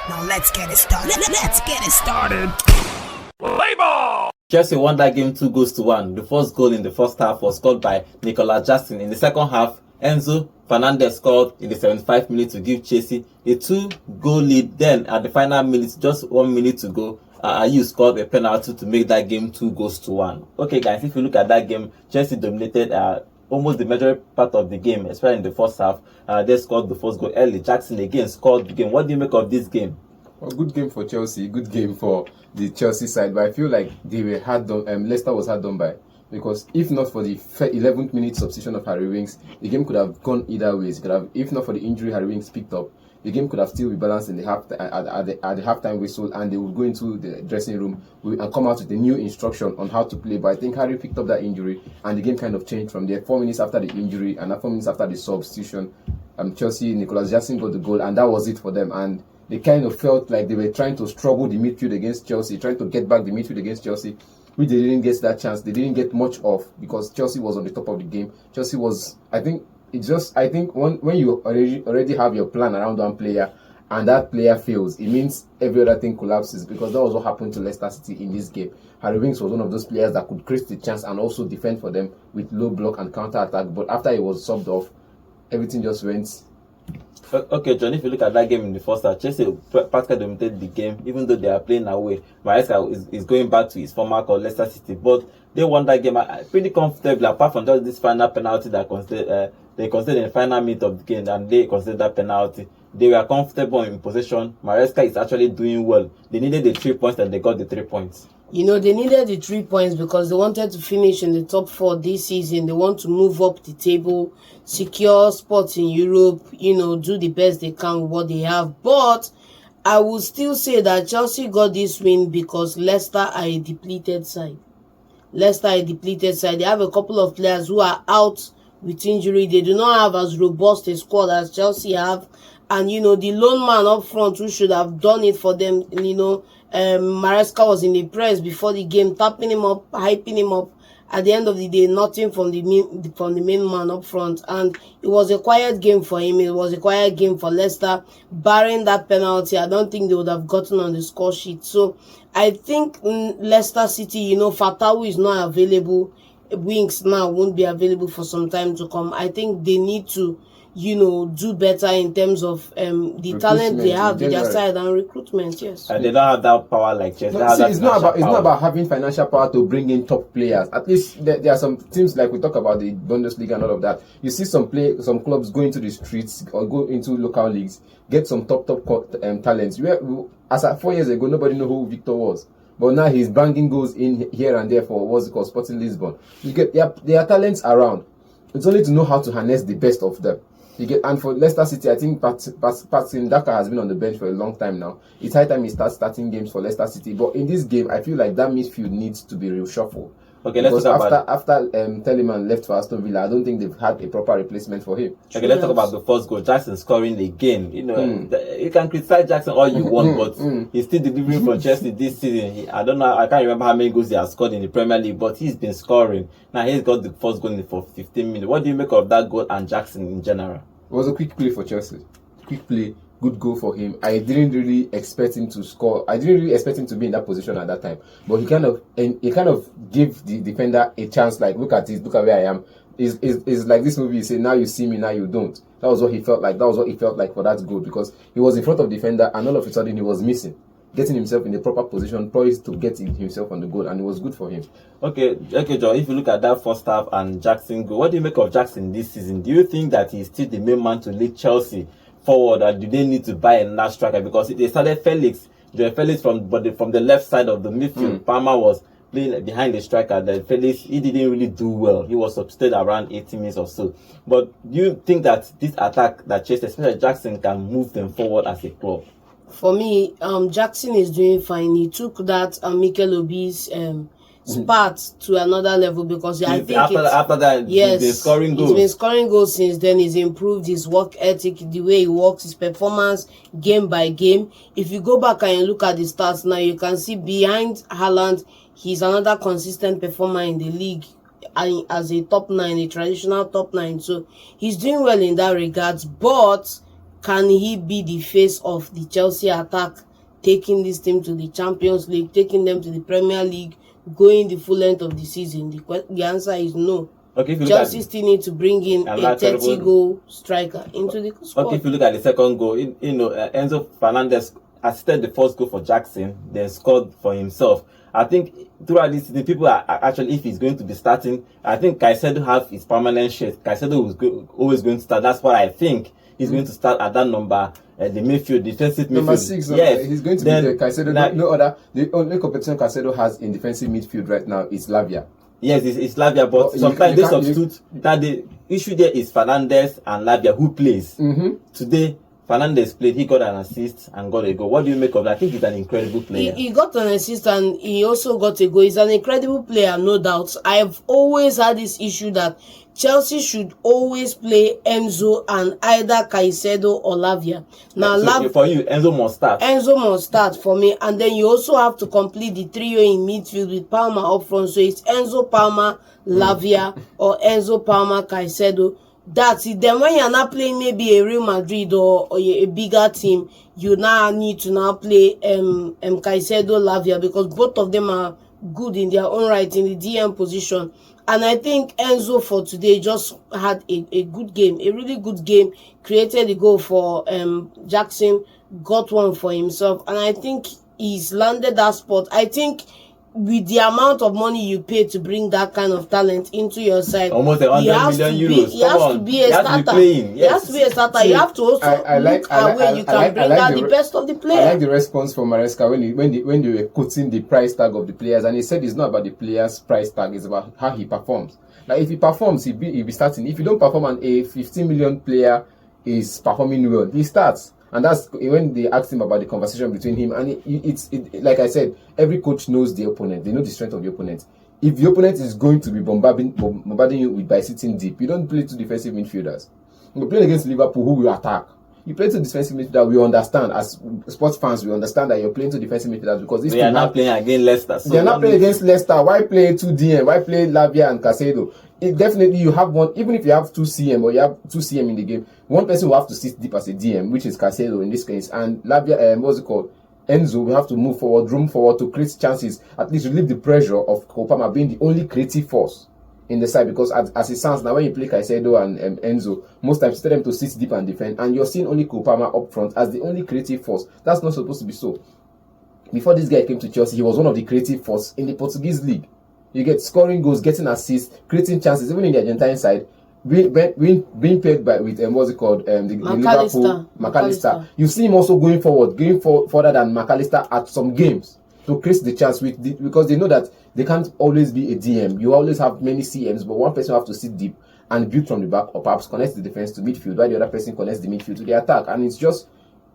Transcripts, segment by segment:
Now let's get it started. Let's get it started. Play ball! Chelsea won that game 2-1. The first goal in the first half was scored by Nicolas Jackson. In the second half, Enzo Fernandez scored in the 75th minute to give Chelsea a 2-goal lead. Then at the final minute, just 1 minute to go, Ayew scored a penalty to make that game 2-1. Okay guys, if you look at that game, Chelsea dominated almost the major part of the game, especially in the first half. They scored the first goal early. Jackson again scored the game. What do you make of this game? Well, good game for Chelsea, good game for the Chelsea side, but I feel like they were hard done. Leicester was hard done by, because if not for the 11th minute substitution of Harry Winks, the game could have gone either ways. If not for the injury Harry Winks picked up, the game could have still rebalanced in the at the halftime whistle, and they would go into the dressing room and come out with a new instruction on how to play. But I think Harry picked up that injury, and the game kind of changed from there. 4 minutes after the injury and 4 minutes after the substitution, Chelsea, Nicolas Jackson got the goal, and that was it for them. And they kind of felt like they were trying to struggle the midfield against Chelsea, trying to get back the midfield against Chelsea, which they didn't get that chance. They didn't get much of, because Chelsea was on the top of the game. Chelsea was, I think when you already have your plan around one player and that player fails, it means every other thing collapses, because that was what happened to Leicester City in this game. Harry Winks was one of those players that could create the chance and also defend for them with low block and counter attack. But after he was subbed off, everything just went. Okay, John, if you look at that game in the first half, Chelsea practically dominated the game, even though they are playing away. Maresca is going back to his former club, Leicester City, but they won that game pretty comfortably, apart from just this final penalty that they considered in the final minute of the game, and they considered that penalty. They were comfortable in possession. Maresca is actually doing well. They needed the 3 points, and they got the 3 points. You know, they needed the 3 points because they wanted to finish in the top 4 this season. They want to move up the table, secure spots in Europe, you know, do the best they can with what they have. But I will still say that Chelsea got this win because Leicester are a depleted side. Leicester are a depleted side. They have a couple of players who are out with injury. They do not have as robust a squad as Chelsea have. And, you know, the lone man up front who should have done it for them, you know, Maresca was in the press before the game, tapping him up, hyping him up. At the end of the day, nothing from the main man up front. And it was a quiet game for him. It was a quiet game for Leicester. Barring that penalty, I don't think they would have gotten on the score sheet. So I think Leicester City, you know, Fatawu is not available. Winks now won't be available for some time to come. I think they need to, you know, do better in terms of the talent they have with their side and recruitment. Yes, they don't have that power like Chelsea. No, it's not about having financial power to bring in top players. At least there are some teams, like we talk about the Bundesliga and all of that. You see some clubs go into the streets or go into local leagues, get some top talents. As at 4 years ago, nobody knew who Victor was. But now he's banging goals in here and there for what's it called, Sporting Lisbon. You get there are talents around. It's only to know how to harness the best of them. And for Leicester City, I think Patson Daka has been on the bench for a long time now. It's high time he starts starting games for Leicester City. But in this game, I feel like that midfield needs to be reshuffled. Okay, let's talk about after Telemann left for Aston Villa, I don't think they've had a proper replacement for him. Okay, let's talk about the first goal. Jackson scoring again. You know, you can criticize Jackson all you want, but he's still delivering for Chelsea this season. I don't know, I can't remember how many goals he has scored in the Premier League, but he's been scoring. Now he's got the first goal for 15 minutes. What do you make of that goal and Jackson in general? It was a quick play for Chelsea. Quick play. Good goal for him. I didn't really expect him to score. I didn't really expect him to be in that position at that time. But he kind of gave the defender a chance. Like, look at this, look at where I am. It's like this movie. You say, now you see me, now you don't. That was what he felt like. That was what he felt like for that goal, because he was in front of the defender and all of a sudden he was missing, getting himself in the proper position, poised to get himself on the goal, and it was good for him. Okay, John. If you look at that first half and Jackson goal, what do you make of Jackson this season? Do you think that he's still the main man to lead Chelsea forward, or do they need to buy another striker? Because they started Felix from the left side of the midfield. Palmer was playing behind the striker. Then Felix, he didn't really do well. He was substituted around 80 minutes or so. But do you think that this attack that Chelsea, especially Jackson, can move them forward as a club? For me, Jackson is doing fine. He took that Mikel Obi's spat to another level, because I think after that, yes, he's been scoring goals. He's been scoring goals since then. He's improved his work ethic, the way he works, his performance game by game. If you go back and look at the stats now, you can see behind Haaland, he's another consistent performer in the league as a top 9, a traditional top 9. So he's doing well in that regards. But can he be the face of the Chelsea attack, taking this team to the Champions League, taking them to the Premier League, going the full length of the season? The answer is no. Okay, if you Chelsea still need to bring in a 30-goal striker into the squad. Okay, if you look at the second goal, Enzo Fernandez assisted the first goal for Jackson, then scored for himself. I think throughout this season, people are actually, if he's going to be starting, I think Caicedo have his permanent shirt. Caicedo is always going to start. That's what I think. He's going to start at that number, the midfield, defensive midfield. Number 6, yes. He's going to be the Caicedo. The only competition Caicedo has in defensive midfield right now is Lavia. Yes, it's Lavia, but sometimes they substitute. That the issue there is Fernandez and Lavia who plays. Today, Fernandez played, he got an assist and got a goal. What do you make of that? I think he's an incredible player. He got an assist and he also got a goal. He's an incredible player, no doubt. I've always had this issue that Chelsea should always play Enzo and either Caicedo or Lavia. Now, so for you, Enzo must start. Enzo must start for me. And then you also have to complete the trio in midfield with Palmer up front. So it's Enzo, Palmer, Lavia or Enzo, Palmer, Caicedo. That's it. Then when you're not playing maybe a Real Madrid or a bigger team, you now need to now play Caicedo, Lavia, because both of them are good in their own right in the DM position. And I think Enzo for today just had a good game, a really good game, created a goal for Jackson, got one for himself, and I think he's landed that spot. I think with the amount of money you pay to bring that kind of talent into your side, almost 100 million euros. He has to be a starter. He has to be a starter. You have to also look at where you can bring out the best of the players. I like the response from Maresca when they were quoting the price tag of the players, and he said it's not about the player's price tag, it's about how he performs. Like if he performs, he'll be starting. If you don't perform and a 15 million player is performing well, he starts. And that's when they asked him about the conversation between him. And it's like I said, every coach knows the opponent. They know the strength of the opponent. If the opponent is going to be bombarding you by sitting deep, you don't play two defensive midfielders. You play against Liverpool, who will attack. You play two defensive midfielders. We understand, as sports fans, we understand that you're playing two defensive midfielders because they are not playing against Leicester. So they are not playing against Leicester. Why play two DM? Why play Lavia and Caicedo? Definitely you have one, even if you have 2 CM or you have 2 CM in the game, one person will have to sit deep as a DM, which is Caicedo in this case, and Lavia, Enzo will have to move forward, room forward to create chances, at least relieve the pressure of Kopama being the only creative force in the side, because as it sounds now, when you play Caicedo and Enzo, most times you tell them to sit deep and defend, and you're seeing only Kopama up front as the only creative force. That's not supposed to be so. Before this guy came to Chelsea, he was one of the creative force in the Portuguese league. You get scoring goals, getting assists, creating chances, even in the Argentine side, being paired with the Liverpool McAllister. You see him also going further than McAllister at some games to create the chance because they know that they can't always be a DM. You always have many CMs, but one person will have to sit deep and build from the back, or perhaps connect the defense to midfield, while the other person connects the midfield to the attack. And it's just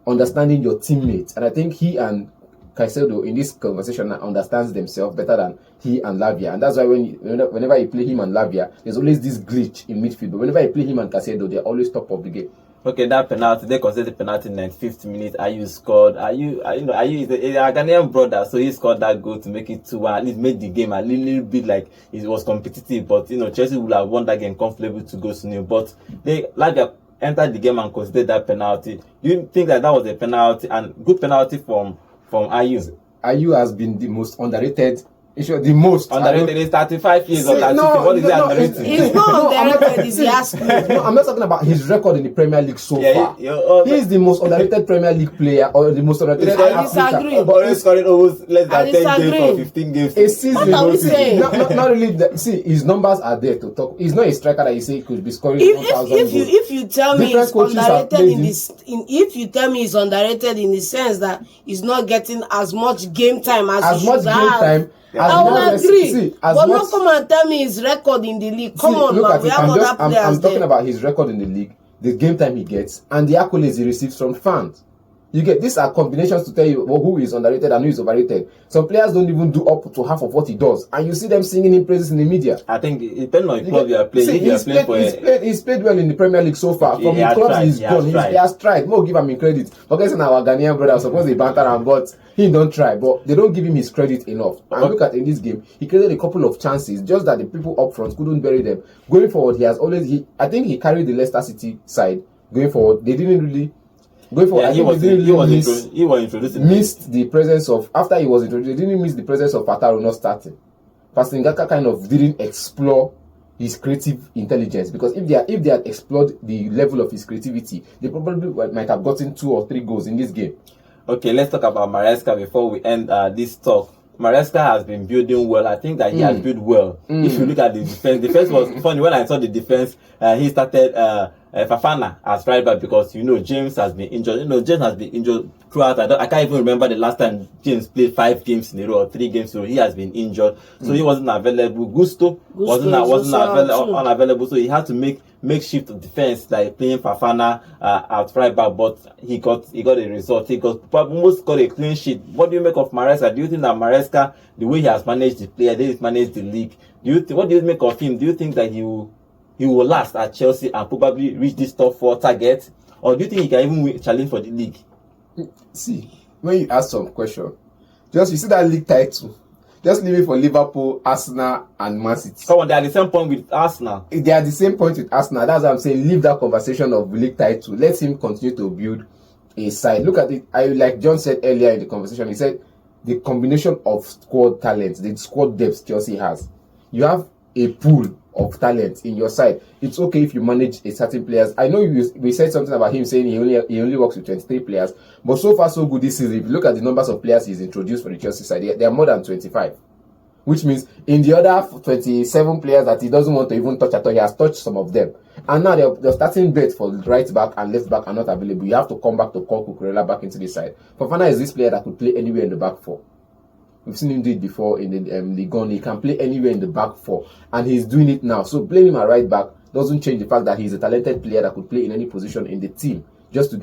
understanding your teammates. And I think he and Caicedo in this conversation understands themselves better than he and Lavia, and that's why whenever you play him and Lavia, there's always this glitch in midfield. But whenever you play him and Caicedo, they're always top of the game. Okay, that penalty, they considered the penalty in 95th minute. Ayew scored. Ayew is a Ghanaian brother, so he scored that goal to make it 2-1. At least made the game a little bit like it was competitive. But Chelsea would have won that game comfortably to go to nil. But Lavia entered the game and considered that penalty. Do you think that was a penalty, and good penalty from Ayew? Ayew has been the most underrated. The most underrated is 35 years old. What is that underrated? It's not underrated. It's last. No, I'm not talking about his record in the Premier League so far. He is the most underrated Premier League player, or the most underrated. I disagree. But he's scoring almost less than 10 games or 15 games. A season. What are we saying? Not really. See, his numbers are there to talk. He's not a striker that you say he could be scoring 1,000 goals. If you tell me he's underrated if you tell me he's underrated in the sense that he's not getting as much game time as he should have, I will agree, but not come and tell me his record in the league. Come on, man. We have other players. I'm talking about his record in the league, the game time he gets, and the accolades he receives from fans. You get, these are combinations to tell you who is underrated and who is overrated. Some players don't even do up to half of what he does, and you see them singing him praises in the media. I think it depends on the club you are playing. He's played well in the Premier League so far. From the clubs he's gone, he has tried. More give him credit. Forgetting our Ghanaian brother, suppose they banter him, but he don't try. But they don't give him his credit enough. And look at in this game, he created a couple of chances, just that the people up front couldn't bury them. Going forward, I think he carried the Leicester City side. Going forward, they didn't really Going forward, I think he was introducing. Missed the presence of after he was introduced. He didn't miss the presence of Wataru not starting. Pastor Ngaka kind of didn't explore his creative intelligence, because if they had explored the level of his creativity, they probably might have gotten 2 or 3 goals in this game. Okay, let's talk about Maresca before we end this talk. Maresca has been building well. I think that he has built well. If you look at the defense was funny. When I saw the defense, he started Fafana as right back, because James has been injured. James has been injured throughout. I can't even remember the last time James played 5 games in a row or 3 games. So he has been injured. So he wasn't available. Gusto wasn't unavailable. So he had to make makeshift defense, like playing Fafana at right back, but he got a result. He almost got a clean sheet. What do you make of Maresca? Do you think that Maresca, the way he has managed the player, the way he's managed the league, what do you make of him? Do you think that he will last at Chelsea and probably reach this top 4 target, or do you think he can even challenge for the league? See, when you ask some question, you see that league title. Just leave it for Liverpool, Arsenal, and Man City. Come on, they are the same point with Arsenal. They are the same point with Arsenal. That's what I'm saying. Leave that conversation of league title. Let him continue to build a side. Look at it. Like John said earlier in the conversation, he said the combination of squad talent, the squad depth Chelsea has. You have a pool of talent in your side. It's okay if you manage a certain players. I know we said something about him saying he only works with 23 players, but so far so good this season. If you look at the numbers of players he's introduced for the Chelsea side, they are more than 25, which means in the other 27 players that he doesn't want to even touch at all, he has touched some of them. And now the starting bet for right back and left back are not available. You have to come back to call Cucurella back into the side. Fofana is this player that could play anywhere in the back 4. We've seen him do it before in the Ligue. He can play anywhere in the back 4, and he's doing it now. So playing him at right back doesn't change the fact that he's a talented player that could play in any position in the team. Just to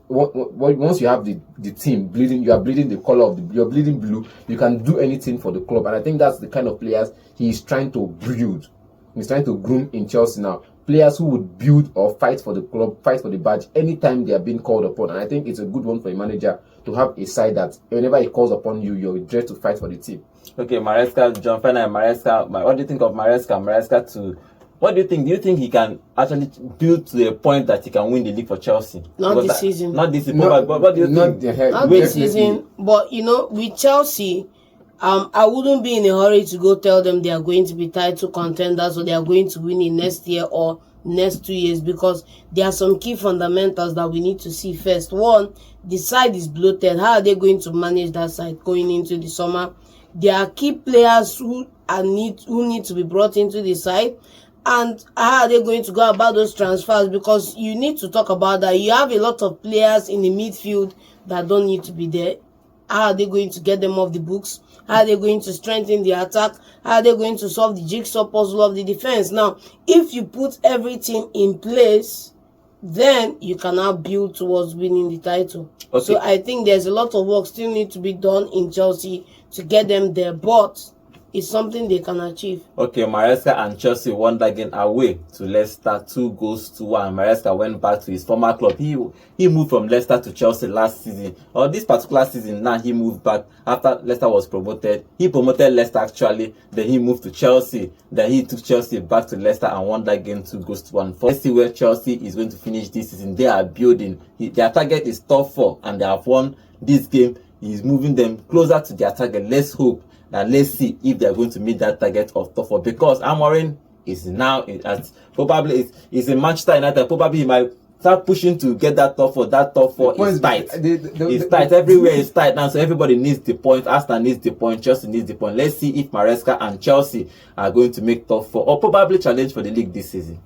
once you have the team bleeding, you are bleeding the color of you're bleeding blue. You can do anything for the club, and I think that's the kind of players he's trying to build. He's trying to groom in Chelsea now. Players who would build or fight for the club, fight for the badge anytime they are being called upon. And I think it's a good one for a manager to have a side that whenever he calls upon you, you're ready to fight for the team. Okay, Maresca, John Fena and Maresca. What do you think of Maresca? What do you think? Do you think he can actually build to a point that he can win the league for Chelsea? Not this season. Not this season. But what do you think? Not this season. But with Chelsea, I wouldn't be in a hurry to go tell them they are going to be title contenders or they are going to win in next year or next 2 years, because there are some key fundamentals that we need to see first. One, the side is bloated. How are they going to manage that side going into the summer? There are key players who need to be brought into the side. And how are they going to go about those transfers? Because you need to talk about that. You have a lot of players in the midfield that don't need to be there. How are they going to get them off the books? How are they going to strengthen the attack? How are they going to solve the jigsaw puzzle of the defense? Now, if you put everything in place, then you can now build towards winning the title. Okay. So I think there's a lot of work still need to be done in Chelsea to get them there, but it's something they can achieve. Okay, Maresca and Chelsea won that game away to Leicester 2-1. Maresca went back to his former club. He moved from Leicester to Chelsea last season. Or this particular season, now he moved back after Leicester was promoted. He promoted Leicester actually. Then he moved to Chelsea. Then he took Chelsea back to Leicester and won that game 2-1. Let's see where Chelsea is going to finish this season. They are building. Their target is top 4 and they have won this game. He's moving them closer to their target. Let's hope. And let's see if they're going to meet that target of top 4, because Amorim is now probably is in Manchester United. Probably he might start pushing to get that top 4. That top 4 is tight. It's tight. Everywhere is tight now, so everybody needs the point. Arsenal needs the point. Chelsea needs the point. Let's see if Maresca and Chelsea are going to make top 4 or probably challenge for the league this season.